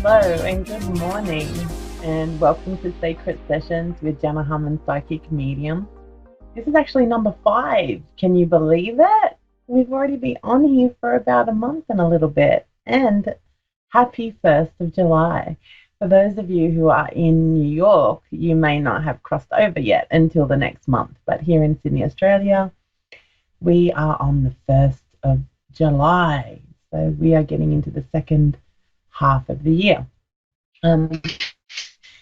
Hello and good morning, and welcome to Sacred Sessions with Jenna, Harman, Psychic Medium. This is actually number 5. Can you believe it? We've already been on here for about a month and a little bit. And happy 1st of July. For those of you who are in New York, you may not have crossed over yet until the next month. But here in Sydney, Australia, we are on the 1st of July. So we are getting into the second half of the year.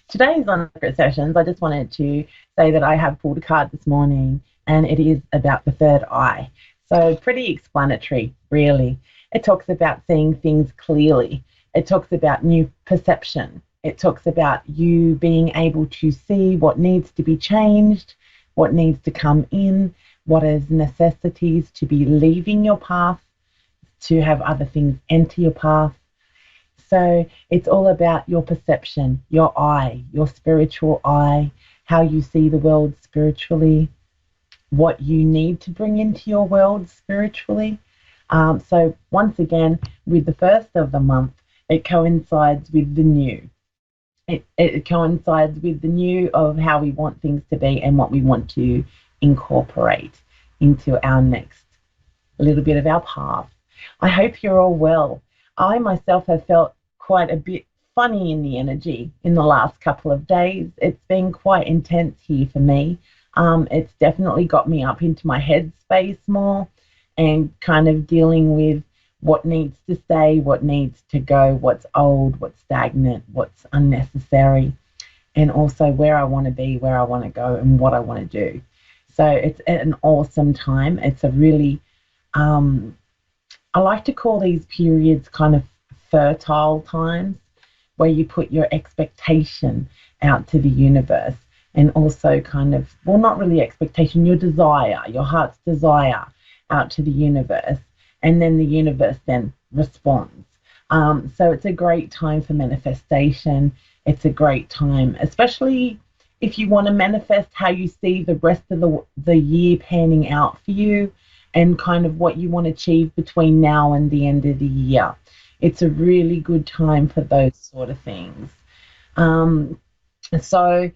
Today's on Secret Sessions, I just wanted to say that I have pulled a card this morning, and it is about the third eye. So pretty explanatory, really. It talks about seeing things clearly. It talks about new perception. It talks about you being able to see what needs to be changed, what needs to come in, what is necessities to be leaving your path, to have other things enter your path. So it's all about your perception, your eye, your spiritual eye, how you see the world spiritually, what you need to bring into your world spiritually. So once again, with the first of the month, it coincides with the new. It coincides with the new of how we want things to be and what we want to incorporate into our next little bit of our path. I hope you're all well. I myself have felt quite a bit funny in the energy in the last couple of days. It's been quite intense here for me. It's definitely got me up into my headspace more and kind of dealing with what needs to stay, what needs to go, what's old, what's stagnant, what's unnecessary, and also where I want to be, where I want to go, and what I want to do. So it's an awesome time. It's a really I like to call these periods kind of fertile times, where you put your expectation out to the universe, and also kind of, well, not really expectation, your desire, your heart's desire out to the universe, and then the universe then responds. So it's a great time for manifestation. It's a great time, especially if you want to manifest how you see the rest of the year panning out for you, and kind of what you want to achieve between now and the end of the year. It's a really good time for those sort of things. So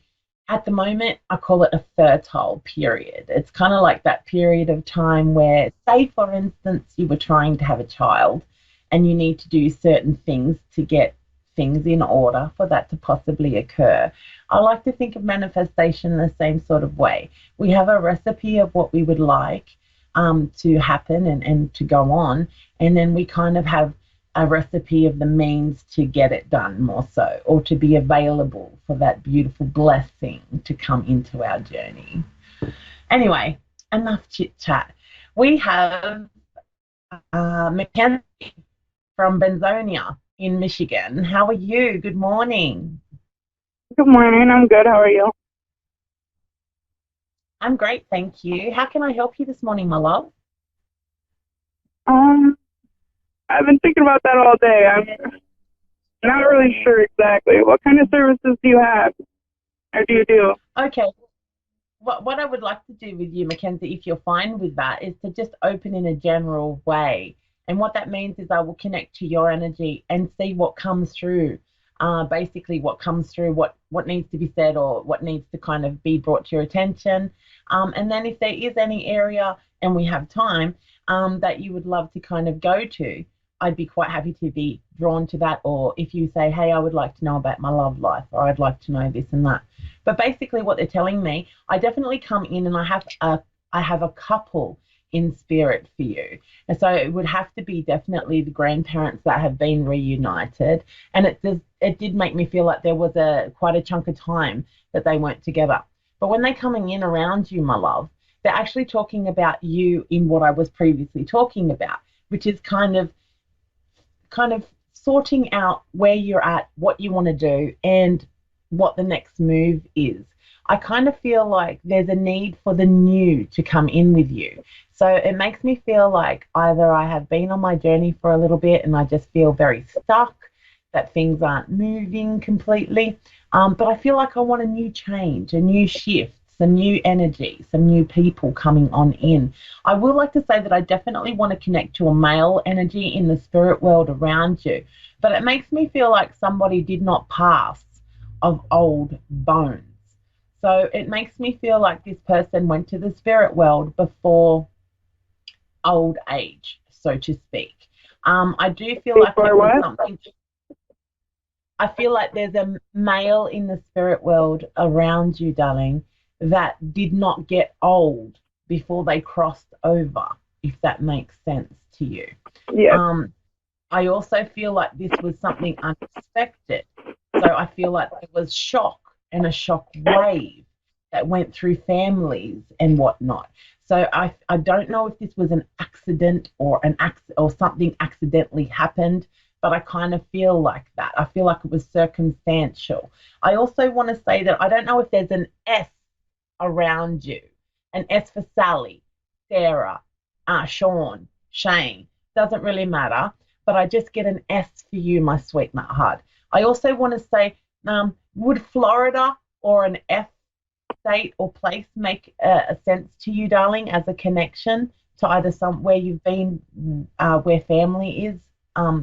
at the moment, I call it a fertile period. It's kind of like that period of time where, say, for instance, you were trying to have a child and you need to do certain things to get things in order for that to possibly occur. I like to think of manifestation in the same sort of way. We have a recipe of what we would like to happen and to go on, and then we kind of have a recipe of the means to get it done more so, or to be available for that beautiful blessing to come into our journey. Anyway, enough chit chat. We have Mackenzie from Benzonia in Michigan. How are you? Good morning. Good morning. I'm good. How are you? I'm great, thank you. How can I help you this morning, my love? Um, I've been thinking about that all day. I'm not really sure exactly. What kind of services do you have, or do you do? Okay. What I would like to do with you, Mackenzie, if you're fine with that, is to just open in a general way. And what that means is I will connect to your energy and see what comes through. Basically, what comes through, what needs to be said, or what needs to kind of be brought to your attention. And then if there is any area, and we have time, that you would love to kind of go to, I'd be quite happy to be drawn to that. Or if you say, hey, I would like to know about my love life, or I'd like to know this and that. But basically what they're telling me, I definitely come in and I have a couple in spirit for you. And so it would have to be definitely the grandparents that have been reunited. And it did make me feel like there was quite a chunk of time that they weren't together. But when they're coming in around you, my love, they're actually talking about you in what I was previously talking about, which is kind of sorting out where you're at, what you want to do, and what the next move is. I kind of feel like there's a need for the new to come in with you. So it makes me feel like either I have been on my journey for a little bit and I just feel very stuck, that things aren't moving completely. But I feel like I want a new change, a new shift, some new energy, some new people coming on in. I would like to say that I definitely want to connect to a male energy in the spirit world around you, but it makes me feel like somebody did not pass of old bones. So it makes me feel like this person went to the spirit world before old age, so to speak. I do feel like Before it was what? something. I feel like there's a male in the spirit world around you, darling, that did not get old before they crossed over, if that makes sense to you. Yes. Um, I also feel like this was something unexpected. So I feel like there was shock and a shock wave that went through families and whatnot. So I don't know if this was an accident or or something accidentally happened, but I kind of feel like that. I feel like it was circumstantial. I also want to say that I don't know if there's an S around you, an S for Sally, Sarah, Sean, Shane. Doesn't really matter, but I just get an S for you, my sweet nut heart. I also want to say, would Florida or an F state or place make a sense to you, darling, as a connection to either somewhere you've been, where family is,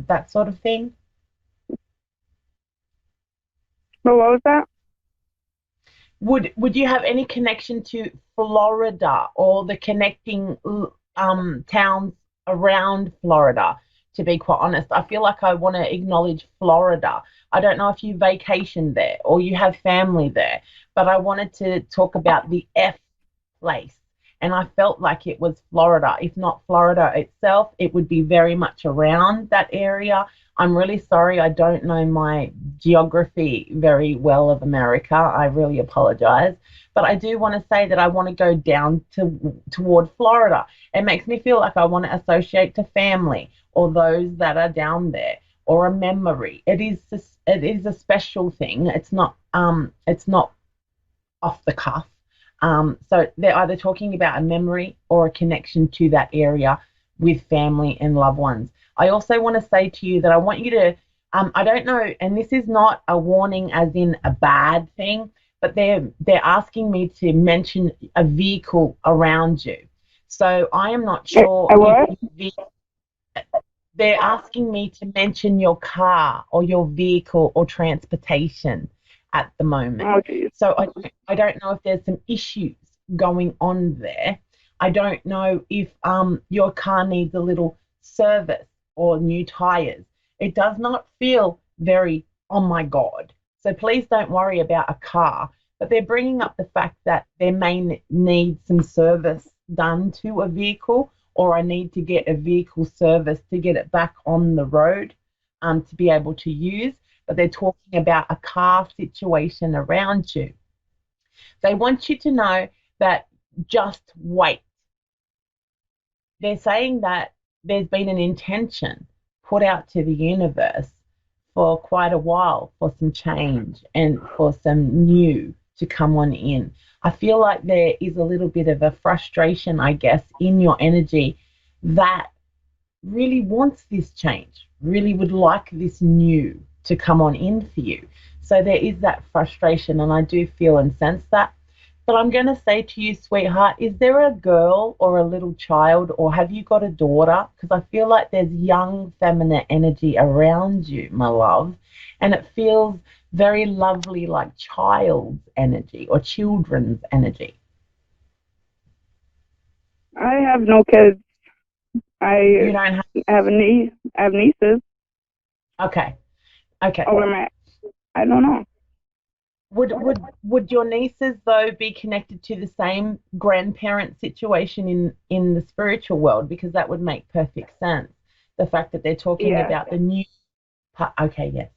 that sort of thing? But what was that? Would you have any connection to Florida or the connecting towns around Florida? To be quite honest, I feel like I want to acknowledge Florida. I don't know if you vacation there or you have family there, but I wanted to talk about the F place. And I felt like it was Florida. If not Florida itself, it would be very much around that area. I'm really sorry, I don't know my geography very well of America. I really apologize. But I do want to say that I want to go down toward Florida. It makes me feel like I want to associate to family or those that are down there or a memory. It is a special thing. It's not off the cuff. So they're either talking about a memory or a connection to that area with family and loved ones. I also want to say to you that I want you to, I don't know, and this is not a warning as in a bad thing, but they're asking me to mention a vehicle around you. So I am not sure A if what? they're asking me to mention your car or your vehicle or transportation at the moment. Oh, geez. So I don't know if there's some issues going on there. I don't know if your car needs a little service or new tires. It does not feel very, oh my God. So please don't worry about a car. But they're bringing up the fact that there may need some service done to a vehicle, or I need to get a vehicle service to get it back on the road, to be able to use. But they're talking about a car situation around you. They want you to know that just wait. They're saying that there's been an intention put out to the universe for quite a while for some change and for some new to come on in. I feel like there is a little bit of a frustration, I guess, in your energy that really wants this change, really would like this new to come on in for you. So there is that frustration, and I do feel and sense that. But I'm going to say to you, sweetheart, is there a girl or a little child, or have you got a daughter? Because I feel like there's young feminine energy around you, my love, and it feels very lovely, like child's energy or children's energy. I have no kids. You I don't have. have a niece. I have nieces. Okay, okay. Oh, I don't know. Would your nieces though be connected to the same grandparent situation in the spiritual world? Because that would make perfect sense. The fact that they're talking Yeah. about the new part. Okay, yes.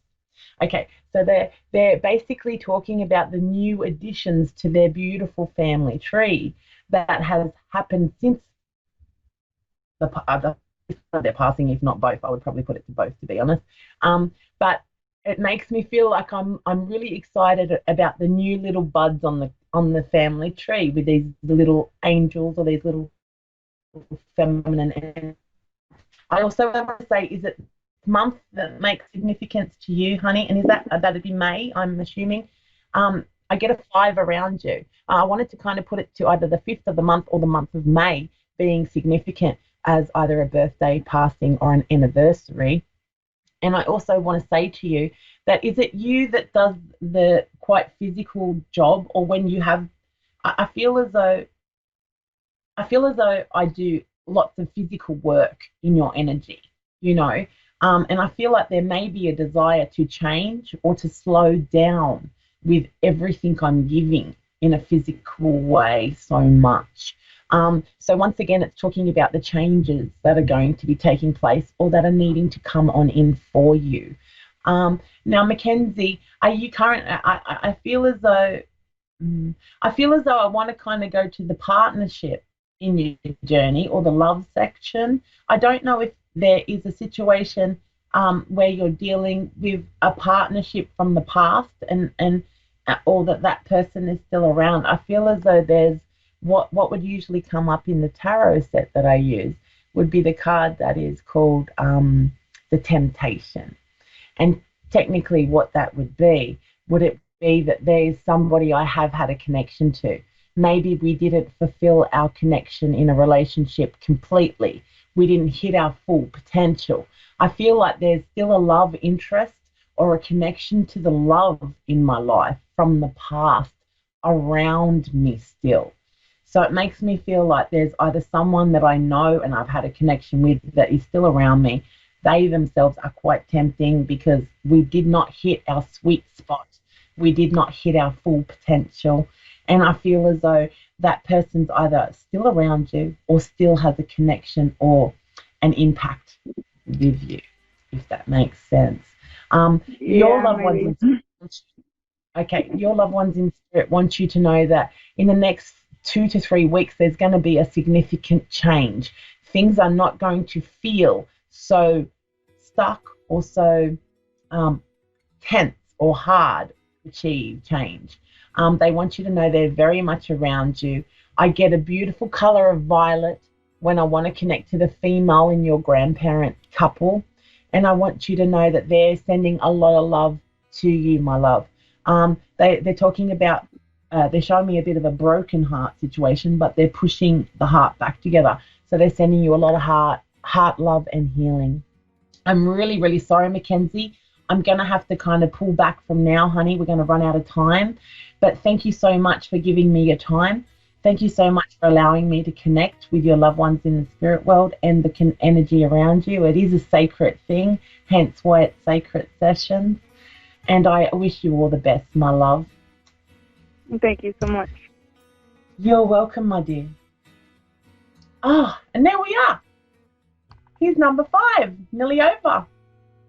Okay, so they're basically talking about the new additions to their beautiful family tree that has happened since the they're passing, if not both. I would probably put it to both, to be honest. But it makes me feel like I'm really excited about the new little buds on the family tree with these little angels or these little feminine. I also want to say, is it month that makes significance to you, honey? And is that'd be May? I'm assuming. I get a 5 around you. I wanted to kind of put it to either the 5th of the month or the month of May being significant as either a birthday, passing, or an anniversary. And I also want to say to you that is it you that does the quite physical job, or when you have, I feel as though I do lots of physical work in your energy, you know, and I feel like there may be a desire to change or to slow down with everything I'm giving in a physical way so much. So once again, it's talking about the changes that are going to be taking place or that are needing to come on in for you. Now, Mackenzie, are you current? I feel as though I want to kind of go to the partnership in your journey or the love section. I don't know if there is a situation where you're dealing with a partnership from the past and or that person is still around. I feel as though there's what would usually come up in the tarot set that I use would be the card that is called the Temptation. And technically what that would it be that there's somebody I have had a connection to. Maybe we didn't fulfill our connection in a relationship completely. We didn't hit our full potential. I feel like there's still a love interest or a connection to the love in my life from the past around me still. So it makes me feel like there's either someone that I know and I've had a connection with that is still around me. They themselves are quite tempting because we did not hit our sweet spot. We did not hit our full potential. And I feel as though that person's either still around you or still has a connection or an impact with you, if that makes sense. Your loved ones your loved ones in spirit want you to know that in the next 2 to 3 weeks, there's going to be a significant change. Things are not going to feel so stuck or so tense or hard to achieve change. They want you to know they're very much around you. I get a beautiful color of violet when I want to connect to the female in your grandparent couple. And I want you to know that they're sending a lot of love to you, my love. They're talking about, they're showing me a bit of a broken heart situation, but they're pushing the heart back together. So they're sending you a lot of heart love and healing. I'm really, really sorry, Mackenzie. I'm going to have to kind of pull back from now, honey. We're going to run out of time. But thank you so much for giving me your time. Thank you so much for allowing me to connect with your loved ones in the spirit world and the energy around you. It is a sacred thing, hence why it's sacred sessions. And I wish you all the best, my love. Thank you so much. You're welcome, my dear. And there we are. Here's number 5, nearly over.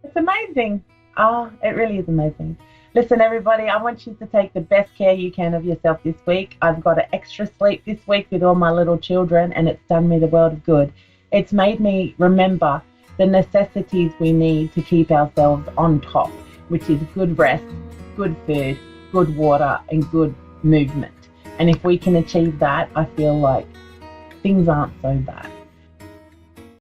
It's amazing. It really is amazing. Listen, everybody, I want you to take the best care you can of yourself this week. I've got an extra sleep this week with all my little children, and it's done me the world of good. It's made me remember the necessities we need to keep ourselves on top, which is good rest, good food, good water, and good movement. And if we can achieve that, I feel like things aren't so bad.